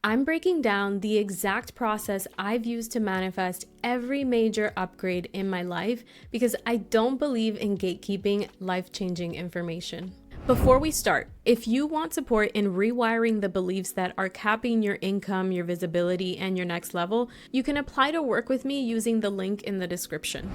I'm breaking down the exact process I've used to manifest every major upgrade in my life because I don't believe in gatekeeping life-changing information. Before we start, if you want support in rewiring the beliefs that are capping your income, your visibility, and your next level, you can apply to work with me using the link in the description.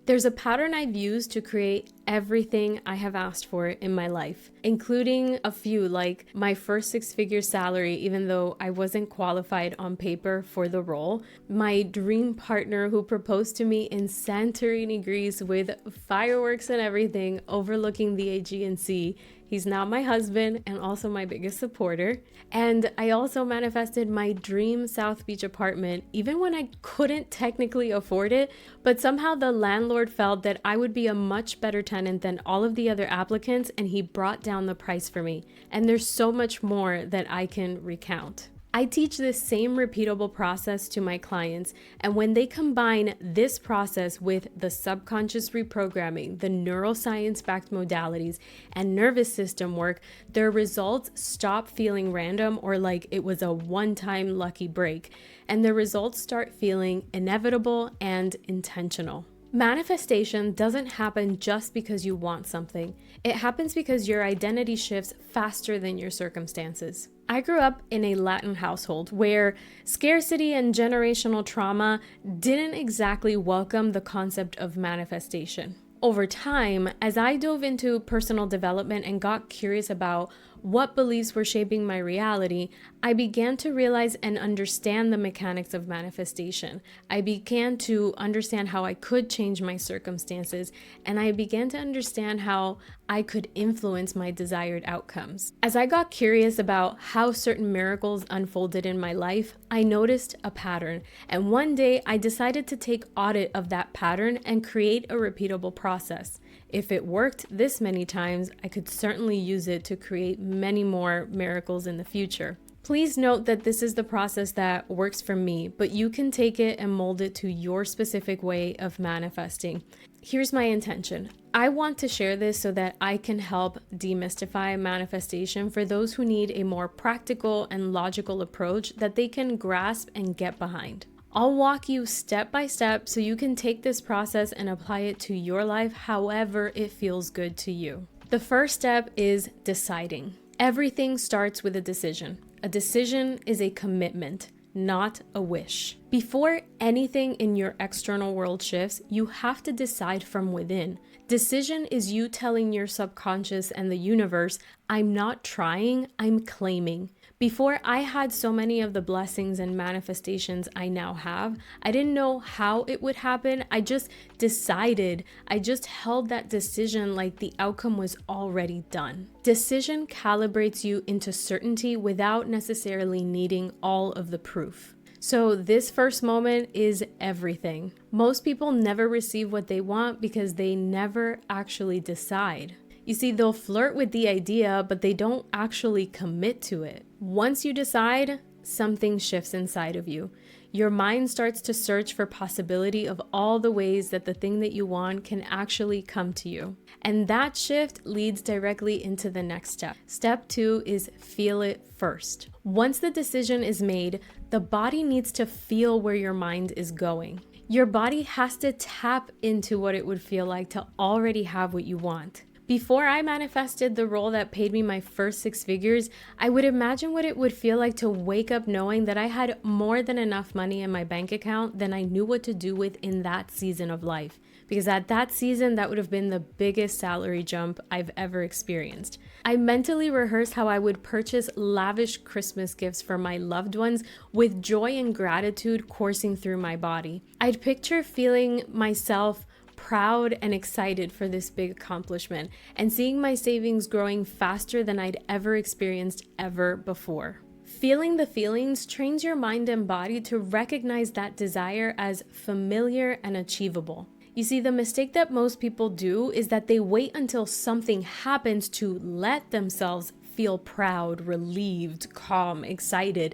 There's a pattern I've used to create everything I have asked for in my life, including a few like my first six-figure salary, even though I wasn't qualified on paper for the role, my dream partner who proposed to me in Santorini, Greece with fireworks and everything overlooking the Aegean Sea. He's now my husband and also my biggest supporter. And I also manifested my dream South Beach apartment, even when I couldn't technically afford it, but somehow the landlord felt that I would be a much better tenant than all of the other applicants, and he brought down the price for me. And there's so much more that I can recount. I teach this same repeatable process to my clients, and when they combine this process with the subconscious reprogramming, the neuroscience-backed modalities, and nervous system work, their results stop feeling random or like it was a one-time lucky break, and their results start feeling inevitable and intentional. Manifestation doesn't happen just because you want something. It happens because your identity shifts faster than your circumstances. I grew up in a Latin household where scarcity and generational trauma didn't exactly welcome the concept of manifestation. Over time, as I dove into personal development and got curious about what beliefs were shaping my reality, I began to realize and understand the mechanics of manifestation. I began to understand how I could change my circumstances, and I began to understand how I could influence my desired outcomes. As I got curious about how certain miracles unfolded in my life, I noticed a pattern, and one day I decided to take audit of that pattern and create a repeatable process. If it worked this many times, I could certainly use it to create many more miracles in the future. Please note that this is the process that works for me, but you can take it and mold it to your specific way of manifesting. Here's my intention. I want to share this so that I can help demystify manifestation for those who need a more practical and logical approach that they can grasp and get behind. I'll walk you step by step so you can take this process and apply it to your life however it feels good to you. The first step is deciding. Everything starts with a decision. A decision is a commitment, not a wish. Before anything in your external world shifts, you have to decide from within. Decision is you telling your subconscious and the universe, I'm not trying, I'm claiming. Before I had so many of the blessings and manifestations I now have, I didn't know how it would happen. I just decided. I just held that decision like the outcome was already done. Decision calibrates you into certainty without necessarily needing all of the proof. So this first moment is everything. Most people never receive what they want because they never actually decide. You see, they'll flirt with the idea, but they don't actually commit to it. Once you decide, something shifts inside of you. Your mind starts to search for possibility of all the ways that the thing that you want can actually come to you. And that shift leads directly into the next step. Step 2 is feel it first. Once the decision is made, the body needs to feel where your mind is going. Your body has to tap into what it would feel like to already have what you want. Before I manifested the role that paid me my first six figures, I would imagine what it would feel like to wake up knowing that I had more than enough money in my bank account than I knew what to do with in that season of life. Because at that season, that would have been the biggest salary jump I've ever experienced. I mentally rehearsed how I would purchase lavish Christmas gifts for my loved ones with joy and gratitude coursing through my body. I'd picture feeling myself proud and excited for this big accomplishment and seeing my savings growing faster than I'd ever experienced ever before. Feeling the feelings trains your mind and body to recognize that desire as familiar and achievable. You see, the mistake that most people do is that they wait until something happens to let themselves feel proud, relieved, calm, excited,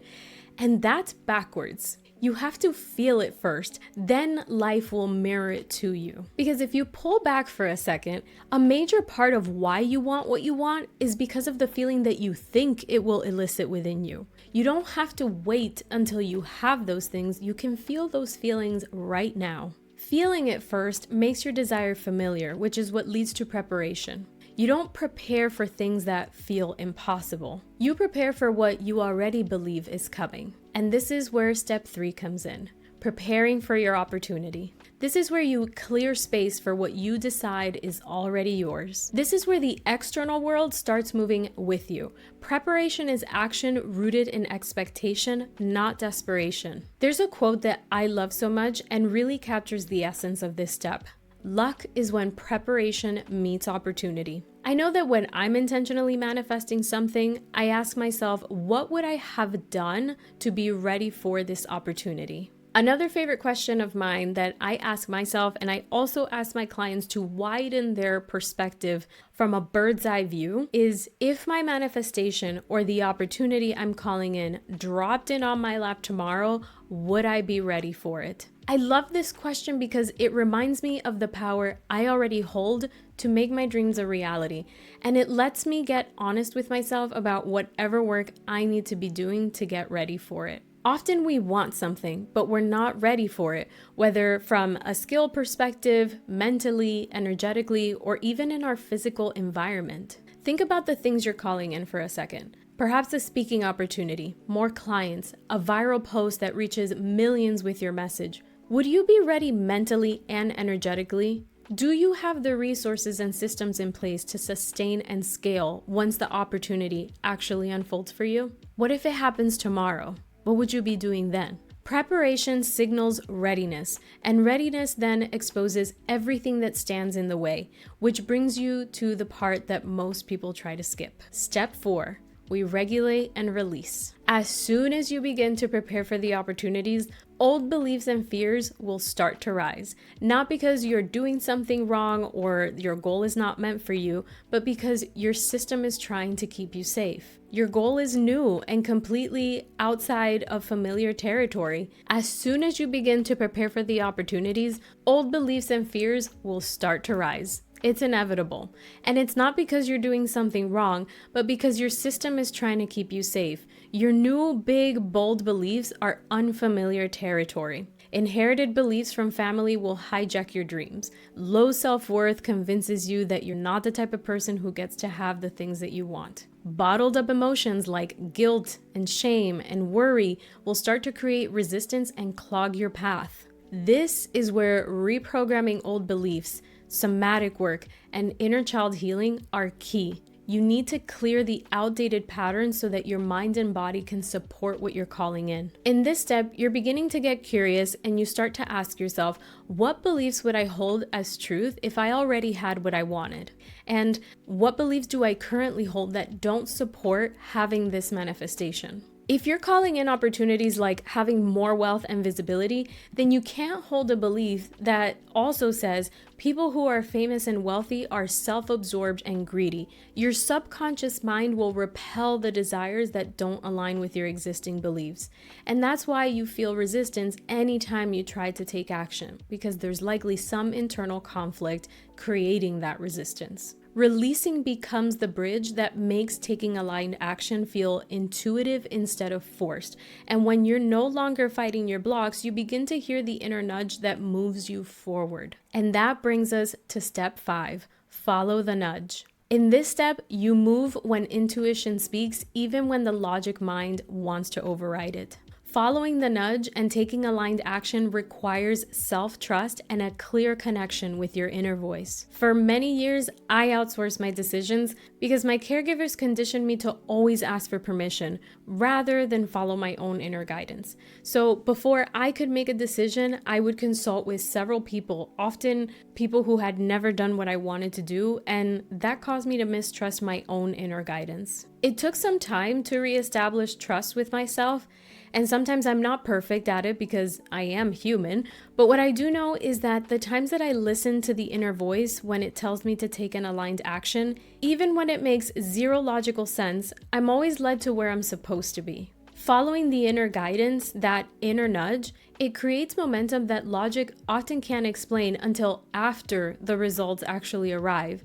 and that's backwards. You have to feel it first, then life will mirror it to you. Because if you pull back for a second, a major part of why you want what you want is because of the feeling that you think it will elicit within you. You don't have to wait until you have those things. You can feel those feelings right now. Feeling it first makes your desire familiar, which is what leads to preparation. You don't prepare for things that feel impossible. You prepare for what you already believe is coming. And this is where step 3 comes in, preparing for your opportunity. This is where you clear space for what you decide is already yours. This is where the external world starts moving with you. Preparation is action rooted in expectation, not desperation. There's a quote that I love so much and really captures the essence of this step. Luck is when preparation meets opportunity. I know that when I'm intentionally manifesting something, I ask myself, what would I have done to be ready for this opportunity? Another favorite question of mine that I ask myself, and I also ask my clients to widen their perspective from a bird's eye view, is if my manifestation or the opportunity I'm calling in dropped in on my lap tomorrow, would I be ready for it? I love this question because it reminds me of the power I already hold to make my dreams a reality, and it lets me get honest with myself about whatever work I need to be doing to get ready for it. Often we want something, but we're not ready for it, whether from a skill perspective, mentally, energetically, or even in our physical environment. Think about the things you're calling in for a second. Perhaps a speaking opportunity, more clients, a viral post that reaches millions with your message. Would you be ready mentally and energetically? Do you have the resources and systems in place to sustain and scale once the opportunity actually unfolds for you? What if it happens tomorrow? What would you be doing then? Preparation signals readiness, and readiness then exposes everything that stands in the way, which brings you to the part that most people try to skip. Step 4. We regulate and release. As soon as you begin to prepare for the opportunities, old beliefs and fears will start to rise. Not because you're doing something wrong or your goal is not meant for you, but because your system is trying to keep you safe. Your goal is new and completely outside of familiar territory. As soon as you begin to prepare for the opportunities, old beliefs and fears will start to rise. It's inevitable. And it's not because you're doing something wrong, but because your system is trying to keep you safe. Your new, big, bold beliefs are unfamiliar territory. Inherited beliefs from family will hijack your dreams. Low self-worth convinces you that you're not the type of person who gets to have the things that you want. Bottled up emotions like guilt and shame and worry will start to create resistance and clog your path. This is where reprogramming old beliefs, somatic work, and inner child healing are key. You need to clear the outdated patterns so that your mind and body can support what you're calling in. In this step, you're beginning to get curious and you start to ask yourself, what beliefs would I hold as truth if I already had what I wanted? And what beliefs do I currently hold that don't support having this manifestation? If you're calling in opportunities like having more wealth and visibility, then you can't hold a belief that also says people who are famous and wealthy are self-absorbed and greedy. Your subconscious mind will repel the desires that don't align with your existing beliefs. And that's why you feel resistance anytime you try to take action, because there's likely some internal conflict creating that resistance. Releasing becomes the bridge that makes taking aligned action feel intuitive instead of forced. And when you're no longer fighting your blocks, you begin to hear the inner nudge that moves you forward. And that brings us to step 5, follow the nudge. In this step, you move when intuition speaks, even when the logic mind wants to override it. Following the nudge and taking aligned action requires self-trust and a clear connection with your inner voice. For many years, I outsourced my decisions because my caregivers conditioned me to always ask for permission rather than follow my own inner guidance. So before I could make a decision, I would consult with several people, often people who had never done what I wanted to do, and that caused me to mistrust my own inner guidance. It took some time to reestablish trust with myself, and sometimes I'm not perfect at it because I am human, but what I do know is that the times that I listen to the inner voice when it tells me to take an aligned action, even when it makes zero logical sense, I'm always led to where I'm supposed to be. Following the inner guidance, that inner nudge, it creates momentum that logic often can't explain until after the results actually arrive.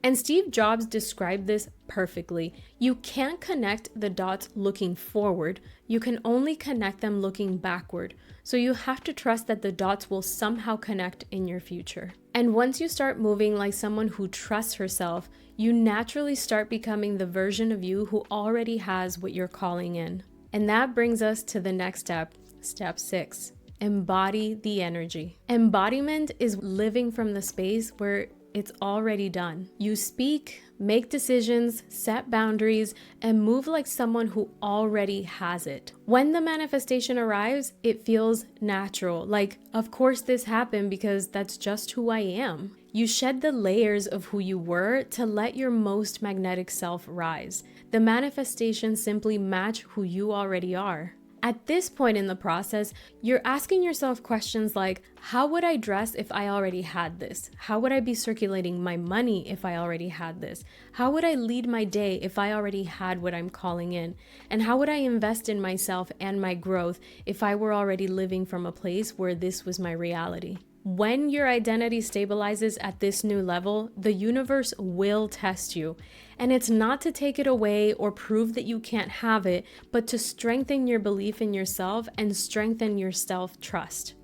And Steve Jobs described this perfectly. You can't connect the dots looking forward. You can only connect them looking backward. So you have to trust that the dots will somehow connect in your future. And once you start moving like someone who trusts herself, you naturally start becoming the version of you who already has what you're calling in. And that brings us to the next step, step 6. Embody the energy. Embodiment is living from the space where it's already done. You speak, make decisions, set boundaries, and move like someone who already has it. When the manifestation arrives, it feels natural. Like, of course this happened because that's just who I am. You shed the layers of who you were to let your most magnetic self rise. The manifestations simply match who you already are. At this point in the process, you're asking yourself questions like, how would I dress if I already had this? How would I be circulating my money if I already had this? How would I lead my day if I already had what I'm calling in? And how would I invest in myself and my growth if I were already living from a place where this was my reality? When your identity stabilizes at this new level, the universe will test you. And it's not to take it away or prove that you can't have it, but to strengthen your belief in yourself and strengthen your self-trust.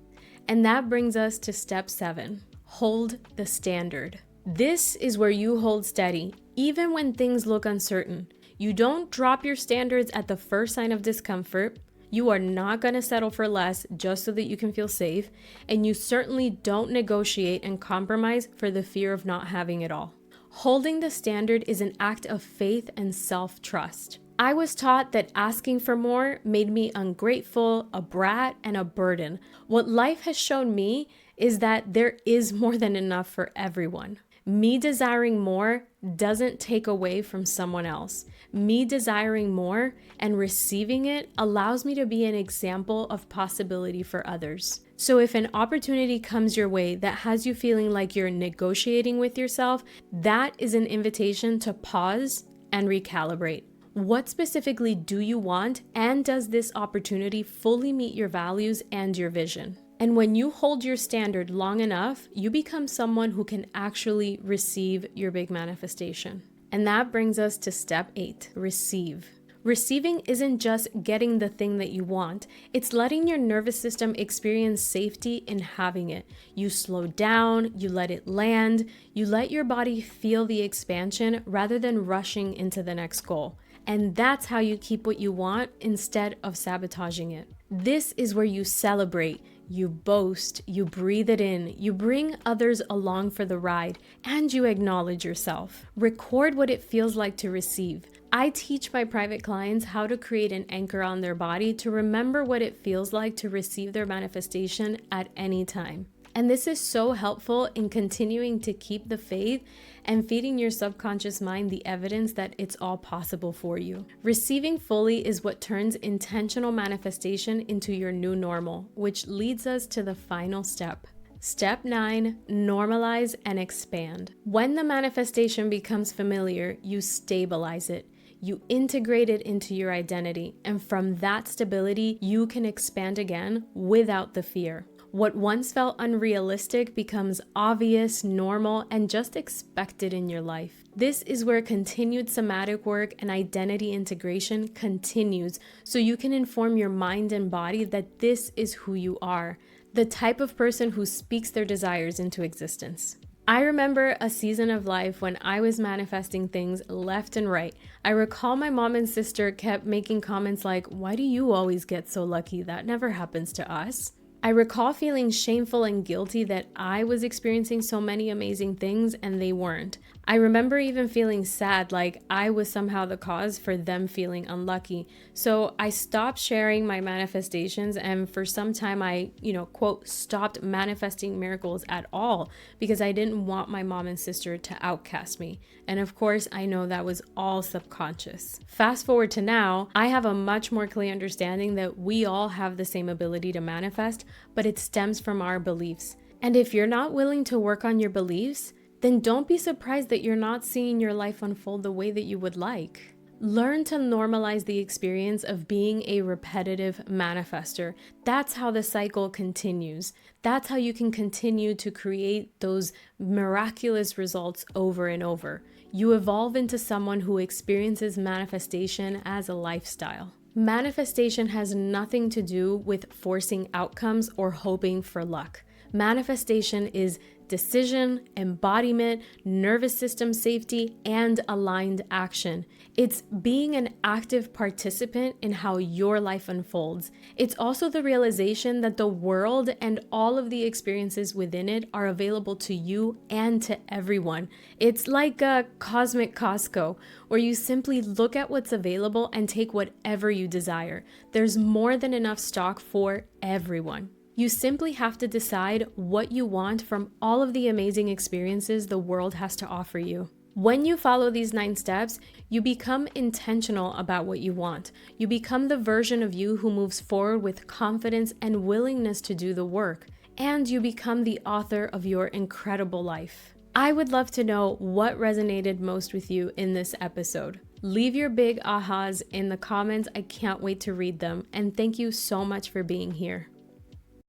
And that brings us to step 7. Hold the standard. This is where you hold steady, even when things look uncertain. You don't drop your standards at the first sign of discomfort. You are not going to settle for less just so that you can feel safe, and you certainly don't negotiate and compromise for the fear of not having it all. Holding the standard is an act of faith and self-trust. I was taught that asking for more made me ungrateful, a brat, and a burden. What life has shown me is that there is more than enough for everyone. Me desiring more doesn't take away from someone else. Me desiring more and receiving it allows me to be an example of possibility for others. So if an opportunity comes your way that has you feeling like you're negotiating with yourself, that is an invitation to pause and recalibrate. What specifically do you want, and does this opportunity fully meet your values and your vision? And when you hold your standard long enough, you become someone who can actually receive your big manifestation. And that brings us to step 8, receive. Receiving isn't just getting the thing that you want, it's letting your nervous system experience safety in having it. You slow down, you let it land, you let your body feel the expansion rather than rushing into the next goal. And that's how you keep what you want instead of sabotaging it. This is where you celebrate, you boast, you breathe it in, you bring others along for the ride, and you acknowledge yourself. Record what it feels like to receive. I teach my private clients how to create an anchor on their body to remember what it feels like to receive their manifestation at any time. And this is so helpful in continuing to keep the faith and feeding your subconscious mind the evidence that it's all possible for you. Receiving fully is what turns intentional manifestation into your new normal, which leads us to the final step. Step 9, normalize and expand. When the manifestation becomes familiar, you stabilize it. You integrate it into your identity, and from that stability, you can expand again without the fear. What once felt unrealistic becomes obvious, normal, and just expected in your life. This is where continued somatic work and identity integration continues, so you can inform your mind and body that this is who you are, the type of person who speaks their desires into existence. I remember a season of life when I was manifesting things left and right. I recall my mom and sister kept making comments like, "Why do you always get so lucky? That never happens to us." I recall feeling shameful and guilty that I was experiencing so many amazing things and they weren't. I remember even feeling sad, like I was somehow the cause for them feeling unlucky. So I stopped sharing my manifestations, and for some time I, quote, stopped manifesting miracles at all because I didn't want my mom and sister to outcast me. And of course, I know that was all subconscious. Fast forward to now, I have a much more clear understanding that we all have the same ability to manifest, but it stems from our beliefs. And if you're not willing to work on your beliefs, then don't be surprised that you're not seeing your life unfold the way that you would like. Learn to normalize the experience of being a repetitive manifester. That's how the cycle continues. That's how you can continue to create those miraculous results over and over. You evolve into someone who experiences manifestation as a lifestyle. Manifestation has nothing to do with forcing outcomes or hoping for luck. Manifestation is decision, embodiment, nervous system safety, and aligned action. It's being an active participant in how your life unfolds. It's also the realization that the world and all of the experiences within it are available to you and to everyone. It's like a cosmic Costco, where you simply look at what's available and take whatever you desire. There's more than enough stock for everyone. You simply have to decide what you want from all of the amazing experiences the world has to offer you. When you follow these 9 steps, you become intentional about what you want. You become the version of you who moves forward with confidence and willingness to do the work. And you become the author of your incredible life. I would love to know what resonated most with you in this episode. Leave your big ahas in the comments. I can't wait to read them. And thank you so much for being here.